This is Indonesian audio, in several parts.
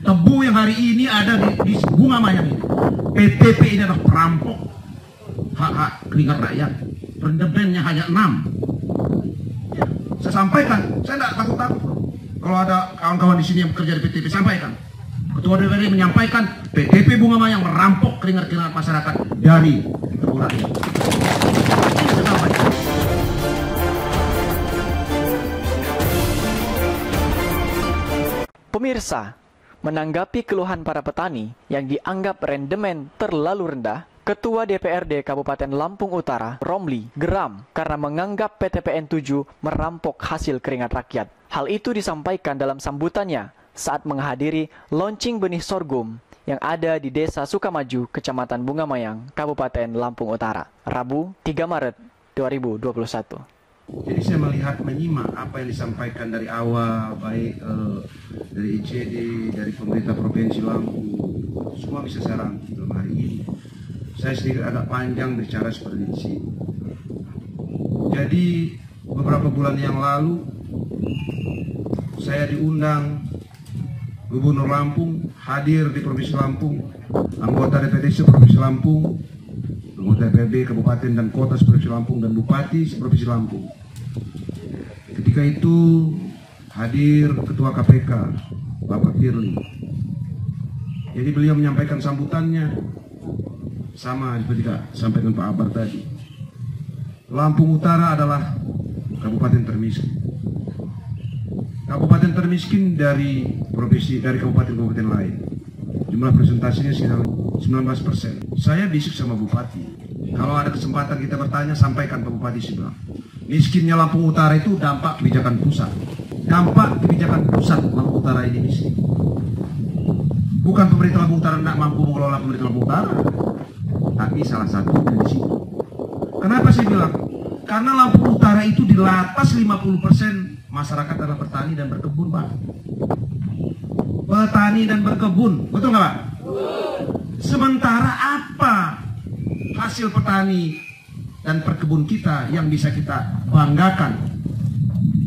Tebu yang hari ini ada di Bunga Mayang ini, PTP ini adalah perampok hak-hak keringat rakyat. Rendemennya hanya 6. Ya, saya sampaikan, saya tidak takut-takut. Kalau ada kawan-kawan di sini yang bekerja di PTP, sampaikan. Ketua DPRD menyampaikan PTP Bunga Mayang merampok keringat-keringat masyarakat dari tebu rakyat. Ini saya sampaikan. Pemirsa, menanggapi keluhan para petani yang dianggap rendemen terlalu rendah, Ketua DPRD Kabupaten Lampung Utara, Romli, geram karena menganggap PTPN 7 merampok hasil keringat rakyat. Hal itu disampaikan dalam sambutannya saat menghadiri launching benih sorghum yang ada di Desa Sukamaju, Kecamatan Bunga Mayang, Kabupaten Lampung Utara, Rabu 3 Maret 2021. Jadi saya melihat, menyimak apa yang disampaikan dari awal, baik dari ICD, dari pemerintah Provinsi Lampung, semua bisa saya rangkum dalam hari ini. Saya sedikit agak panjang bicara seperti ini. Jadi beberapa bulan yang lalu saya diundang Gubernur Lampung hadir di Provinsi Lampung, anggota DPD Provinsi Lampung, anggota DPRD Kabupaten dan Kota Provinsi Lampung, dan Bupati Provinsi Lampung. Ketika itu hadir Ketua KPK Bapak Firly. Jadi beliau menyampaikan sambutannya sama seperti sampaikan Pak Abar tadi. Lampung Utara adalah kabupaten termiskin. Kabupaten termiskin dari provinsi, dari kabupaten-kabupaten lain. Jumlah presentasinya sekitar 19%. Saya bisik sama Bupati. Kalau ada kesempatan kita bertanya, sampaikan Pak Bupati sebelah. Miskinnya Lampung Utara itu dampak kebijakan pusat. Dampak kebijakan pusat Lampung Utara ini miskin. Bukan pemerintah Lampung Utara tidak mampu mengelola pemerintah Lampung Utara, tapi salah satu dari situ. Kenapa saya bilang? Karena Lampung Utara itu di atas 50% masyarakat adalah petani dan berkebun, Pak. Petani dan berkebun, betul nggak, Pak? Sementara apa hasil petani dan perkebun kita yang bisa kita banggakan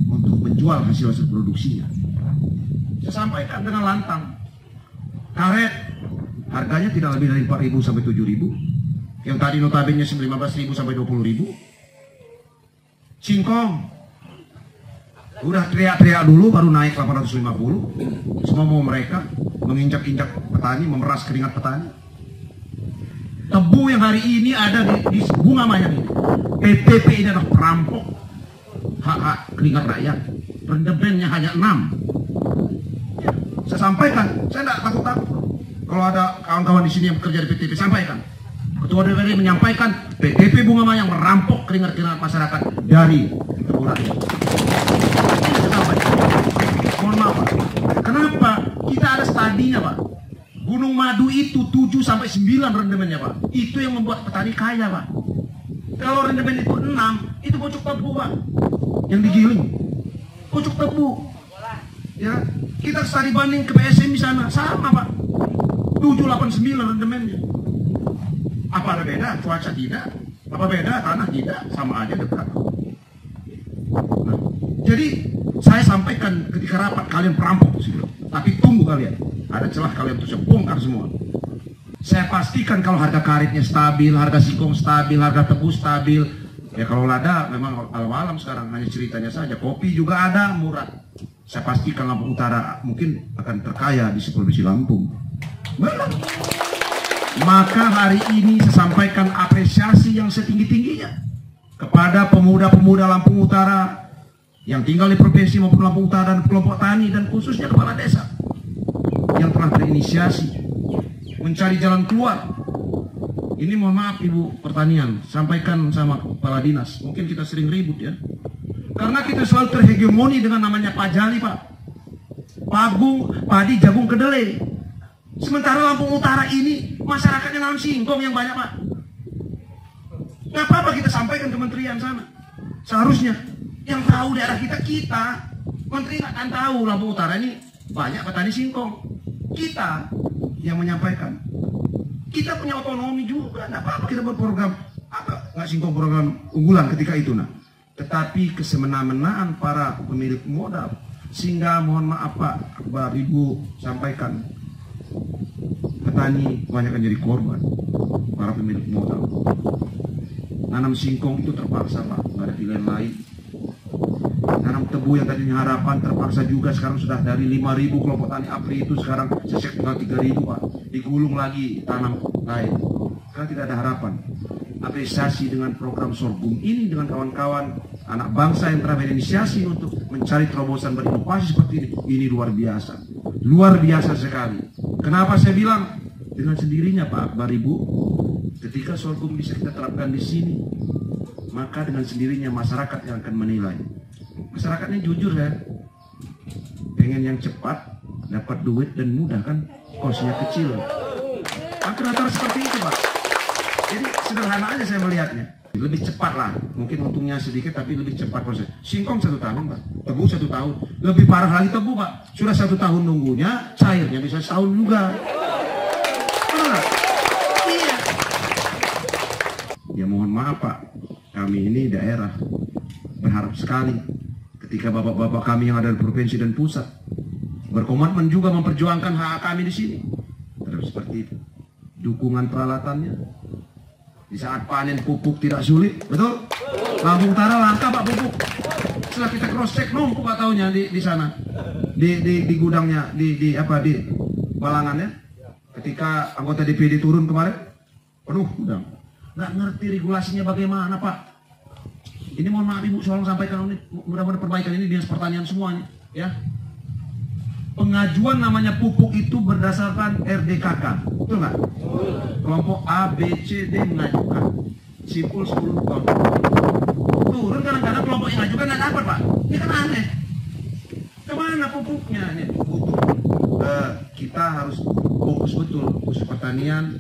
untuk menjual hasil-hasil produksinya? Saya sampaikan dengan lantang, karet harganya tidak lebih dari 4.000 sampai 7.000, yang tadi notabene 15.000 sampai 20.000. Singkong udah teriak-teriak dulu baru naik 850. Semua mau mereka menginjak-injak petani, memeras keringat petani. Tebu yang hari ini ada di Bunga Mayang ini, PTP ini adalah perampok hak-hak keringat rakyat. Rendemennya hanya 6. Ya, saya sampaikan, saya tidak takut-takut. Kalau ada kawan-kawan di sini yang bekerja di PTP, sampaikan. Ketua DPRD menyampaikan PTP Bunga Mayang merampok keringat-keringat masyarakat dari tebu rakyat. Mohon maaf, Pak. Kenapa? Kita ada studinya, Pak. Gunung Madu itu 7 sampai 9 rendemennya, Pak. Itu yang membuat petani kaya, Pak. Kalau rendemen itu 6, itu pucuk tebu, Pak. Yang digiling. Pucuk tebu. Ya, kita studi banding ke PSM di sana, sama, Pak. 789 rendemennya. Apa ada beda? Cuaca tidak. Apa beda? Tanah tidak. Sama aja dekat. Nah, jadi saya sampaikan ketika rapat, kalian perampok sih. Tapi tunggu kalian. Ada celah kalian untuk saya bongkar semua. Saya pastikan kalau harga karetnya stabil, harga singkong stabil, harga tebu stabil. Ya kalau lada memang alam-alam sekarang, hanya ceritanya saja. Kopi juga ada, murah. Saya pastikan Lampung Utara mungkin akan terkaya di Provinsi Lampung. Benar. Maka hari ini saya sampaikan apresiasi yang setinggi-tingginya kepada pemuda-pemuda Lampung Utara yang tinggal di provinsi maupun Lampung Utara, dan kelompok tani, dan khususnya kepala desa yang telah berinisiasi mencari jalan keluar. Ini mohon maaf Ibu Pertanian, sampaikan sama kepala dinas, mungkin kita sering ribut ya, karena kita selalu terhegemoni dengan namanya pajali, Pak. Pagung, padi, jagung, kedelai. Sementara Lampung Utara ini masyarakatnya nanam singkong yang banyak, Pak. Nggak apa-apa kita sampaikan ke kementerian sana. Seharusnya yang tahu daerah kita. Menteri nggak akan tahu Lampung Utara ini banyak petani singkong. Kita yang menyampaikan. Kita punya otonomi juga, nggak apa-apa kita buat program. Apa nggak singkong program unggulan ketika itu, nah. Tetapi kesemena-menaan para pemilik modal, Sehingga mohon maaf Pak, Bapak Ibu sampaikan, petani banyak jadi korban, para pemilik modal. Nanam singkong itu terpaksa Pak, nggak ada pilihan lain. Tanam tebu yang tadinya harapan terpaksa juga, sekarang sudah dari 5.000 kelompok tani APRI itu sekarang sesek tinggal 3.000 Pak. Digulung lagi tanam lain, karena tidak ada harapan. Apresiasi dengan program sorghum ini dengan kawan-kawan anak bangsa yang telah berinisiasi untuk mencari terobosan berinovasi seperti ini luar biasa sekali. Kenapa saya bilang dengan sendirinya Pak Akbar Ibu, ketika sorghum bisa kita terapkan di sini, maka dengan sendirinya masyarakat yang akan menilai. Masyarakatnya jujur ya, pengen yang cepat, dapat duit dan mudah kan, kosnya kecil. Rata-rata seperti itu Pak. Jadi sederhana aja saya melihatnya. Lebih cepat lah, mungkin untungnya sedikit tapi lebih cepat proses. Singkong 1 tahun Pak, tebu 1 tahun. Lebih parah lagi tebu Pak, sudah 1 tahun nunggunya, cairnya bisa setahun juga. Iya. Ya mohon maaf Pak, kami ini daerah berharap sekali ketika bapak-bapak kami yang ada di provinsi dan pusat berkomitmen juga memperjuangkan hak kami di sini. Terus seperti itu, dukungan peralatannya di saat panen pupuk tidak sulit, betul? Lampung Utara langka Pak pupuk. Setelah kita cross check numpuk Pak taunya di sana, di gudangnya, di balangannya. Ketika anggota DPD turun kemarin, penuh gudang. Nggak ngerti regulasinya bagaimana Pak. Ini mohon maaf Ibu, soal sampaikan ini, mudah-mudahan perbaikan ini dinas pertanian semuanya, ya. Pengajuan namanya pupuk itu berdasarkan RDKK, betul nggak? Kelompok A, B, C, D mengajukan, simpul 10 ton. Turun kadang-kadang kelompok yang mengajukan nggak dapat Pak, ini kan aneh. Kemana pupuknya? Ini butuh. Kita harus fokus betul, khusus pertanian,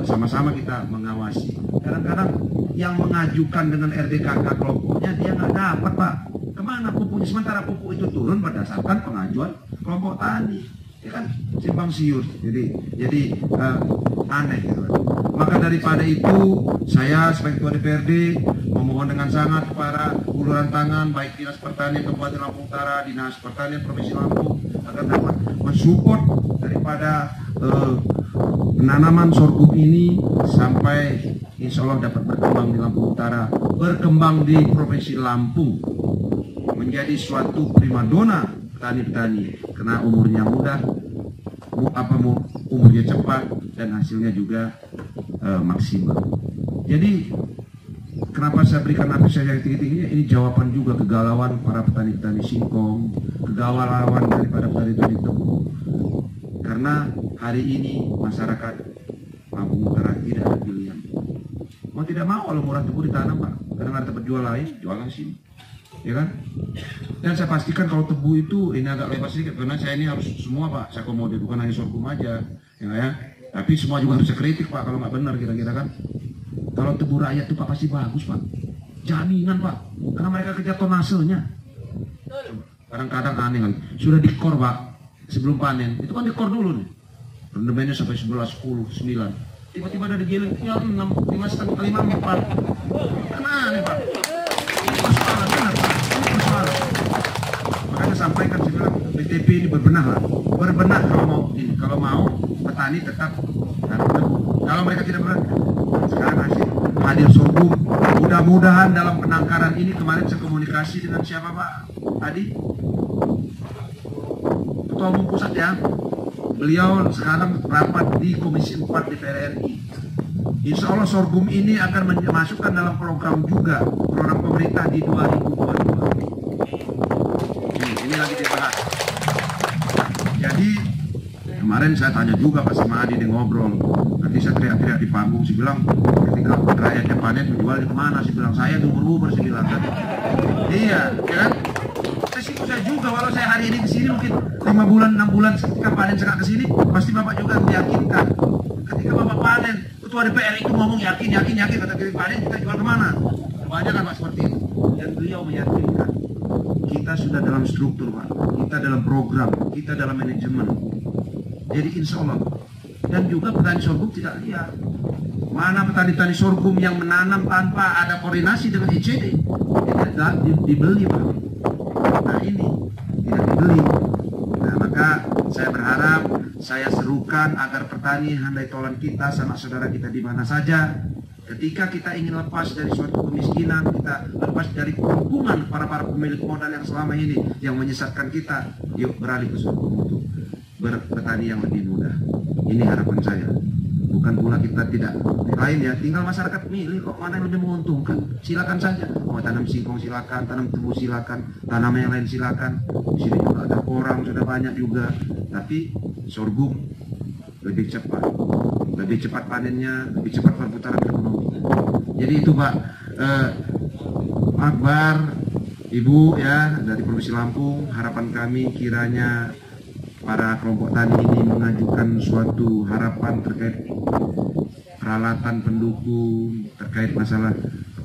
sama-sama kita mengawasi. Kadang-kadang yang mengajukan dengan RDKK kelompoknya dia nggak dapat Pak. Kemana pupuknya? Sementara pupuk itu turun berdasarkan pengajuan kelompok tani, ya kan simpang siur. Jadi aneh gitu. Maka daripada itu saya sebagai Ketua DPRD memohon dengan sangat kepada uluran tangan baik Dinas Pertanian Kabupaten Lampung Utara, Dinas Pertanian Provinsi Lampung agar dapat mensupport daripada penanaman sorghum ini sampai insya Allah dapat berkembang di Lampung Utara, berkembang di Provinsi Lampung, menjadi suatu primadona petani-petani karena umurnya mudah, umurnya cepat dan hasilnya juga maksimal. Jadi kenapa saya berikan apresiasi yang tinggi-tingginya? Ini jawaban juga kegalauan para petani-petani singkong, kegalauan daripada petani-petani tebu. Karena hari ini masyarakat Lampung Utara tidak ada pilihan. Mau tidak mau kalau murah tebu ditanam Pak, kadang ada tempat jual lain, jualan sini, ya kan? Dan saya pastikan kalau tebu itu ini agak lepas sedikit karena saya ini harus semua Pak, saya komodir bukan hanya sorghum aja, ya. Tapi semua juga harus kritik Pak kalau nggak benar kira-kira kan. Kalau tebu rakyat itu Pak pasti bagus Pak, jaminan Pak, karena mereka kejar tonasenya. Kadang-kadang aneh lagi, sudah dikor Pak sebelum panen, itu kan dikor dulu nih, rendemennya sampai 11, 10, 9. Tiba-tiba ada digiling, ya 6, 5,5 Pak. Kan aneh Pak. Ini persoalan, benar Pak. Ini persoalan. Makanya sampaikan, saya bilang BTP ini berbenah lah. Berbenah kalau mau ini. Kalau mau petani tetap tanam tebu. Kalau mereka tidak berani, sekarang hadir sorghum. Mudah-mudahan dalam penangkaran ini kemarin saya komunikasi dengan siapa Pak Adi? Ketua Umum Pusat ya. Beliau sekarang rapat di Komisi 4 DPR RI. Insya Allah sorghum ini akan dimasukkan dalam program juga, program pemerintah di 2022. Ini lagi dibahas. Jadi kemarin saya tanya juga Pak sama Adi, dia ngobrol. Nanti saya teriak-teriak di panggung, saya bilang ketika rakyatnya panen menjual di kemana? Saya bilang saya dubur-dubur, saya bilang kan. Iya, ya kan? Saya juga walau saya hari ini ke sini mungkin 5 bulan 6 bulan ketika panen sekarang ke sini pasti Bapak juga meyakinkan. Ketika Bapak panen, Ketua DPR itu ngomong yakin kata kita panen kita jual kemana? Banyak kan Pak seperti itu. Dan beliau meyakinkan kita sudah dalam struktur Pak, kita dalam program, kita dalam manajemen. Jadi insya Allah. Dan juga petani sorghum tidak lihat mana petani-petani sorghum yang menanam tanpa ada koordinasi dengan ICD, tidak dibeli Pak. Nah ini tidak dibeli. Nah, maka saya berharap, saya serukan agar petani handai tolan kita, sanak saudara kita di mana saja, ketika kita ingin lepas dari suatu kemiskinan, kita lepas dari kekumpungan para pemilik modal yang selama ini yang menyesatkan kita, yuk beralih ke sorghum untuk berpetani yang lebih mudah. Ini harapan saya. Bukan pula kita tidak lain ya, tinggal masyarakat milih kok mana yang lebih menguntungkan. Silakan saja, mau tanam singkong silakan, tanam tebu silakan, tanam yang lain silakan. Di sini juga ada orang sudah banyak juga, tapi sorghum lebih cepat panennya, lebih cepat perputaran ekonomi. Jadi itu Pak Akbar, Ibu ya dari Provinsi Lampung, harapan kami kiranya para kelompok tani ini mengajukan suatu harapan terkait peralatan pendukung, terkait masalah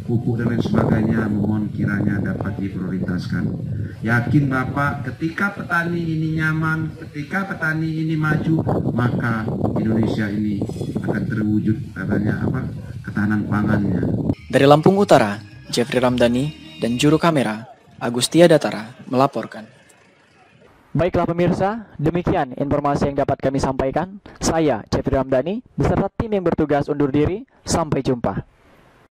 pupuk dan lain sebagainya, mohon kiranya dapat diprioritaskan. Yakin Bapak, ketika petani ini nyaman, ketika petani ini maju, maka Indonesia ini akan terwujud katanya ketahanan pangannya. Dari Lampung Utara, Jeffrey Ramdhani dan juru kamera Agustia Datara melaporkan. Baiklah pemirsa, demikian informasi yang dapat kami sampaikan. Saya, Jeffrey Ramdhani, beserta tim yang bertugas undur diri. Sampai jumpa.